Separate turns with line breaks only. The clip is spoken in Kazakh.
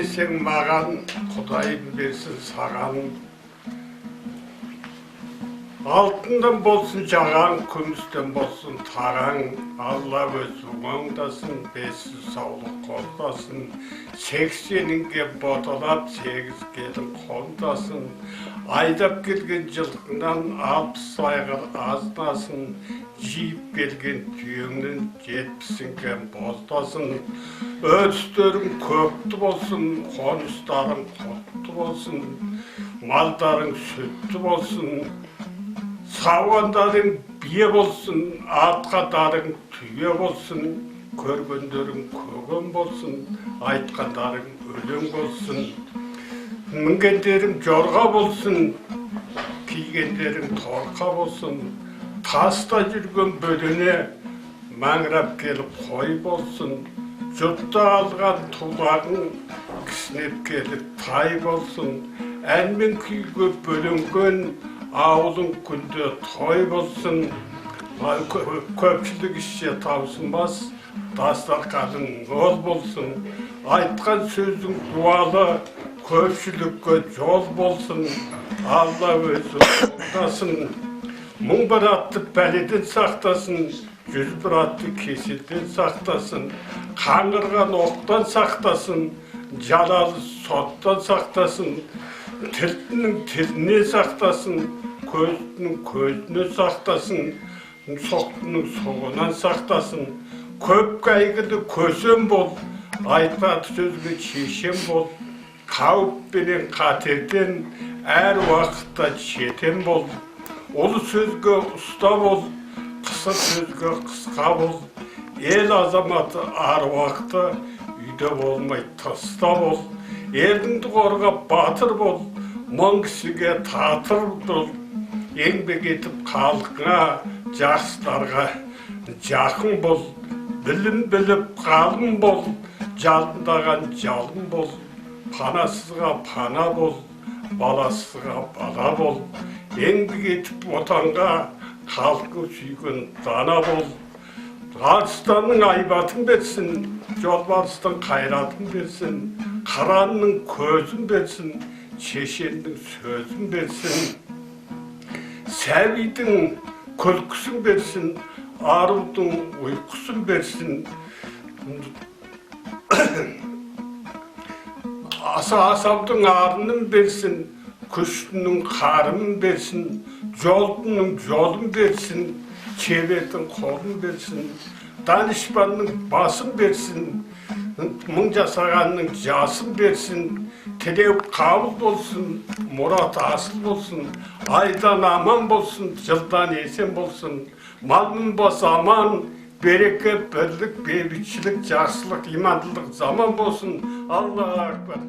берсең маған, Құдайым берсін саған. Алтындан болсын жағаң, күмістен болсын тағаң. Алла өз оңдасын, бесін саулық қолдасын. 80-ге боталап, 8 келін қондасын. Айдап келген жылқыңнан 60 айғыр аздасын. Жиып келген түйеңнен 70-ге боздасын. Өрістерің көпті болсын, қоныстарың құтты болсын. Малдарың сүтті болсын. Сауандарың бие болсын, атқандарың түйе болсын. Көргендерің көгөн болсын, айтқандарың өлең болсын. Мінгендерің жорға болсын, кигендерің торқа болсын. Таста жүрген бөдене маңырап келіп қой болсын. Жұртта алған тулағың кісінеп келіп тай болсын. Әнмен күйге бөленген ауылың күнде той болсын. Көпшілік ішше таусынбас, дастарқаның мол болсын. Айтқан сөзің дуалы, көпшілікке жол болсын. Алла өзі қолдасын. 1000 атты пәледен сақтасын, 100 атты кеселден сақтасын. Қаңғырған оқтан сақтасын, жалалы соттан сақтасын. Тілтінің тіліне сақтасын, көзінің көзіне сақтасын. Соқтының соғынан сақтасын. Көп кәйгіді көсем бол, айтпақ сөзге шешем бол. Қауіп пенен қатерден әр уақытта жетем бол. Олы сөзге ұста бол, қысыр сөзге қысқа бол. Ел азаматы ар уақыты үйде болмай тыста бол. Еліңді қорғап батыр бол, мың кісіге татыр бол. Еңбек етіп халқыңа, жақсыларға жақын бол. Білім біліп ғалым бол, жалындаған жалын бол. Панасызға пана бол, баласызға бала бол. Еңбек етіп отанға, халқы сүйген дана бол. Арыстанның айбатын берсін, жолбарыстың қайратын берсін. Қыранның көзін берсін, шешендің сөзін берсін. Сәбидің күлкісін берсін, арудың ұйқысын берсін. Асаудың арынын берсін, күштінің қарымын берсін. Жолдының жолын берсін, чебердің қолын берсін. Данышпанның басын берсін, мың жасағанның жасын берсін. Тілеу қабыл болсын, мұрат асыл болсын. Айдан аман болсын, жылдан есен болсын. Малын бос аман, береке, бірлік, бейбітшілік, жақсылық, имандылық заман болсын. Аллаху акбар.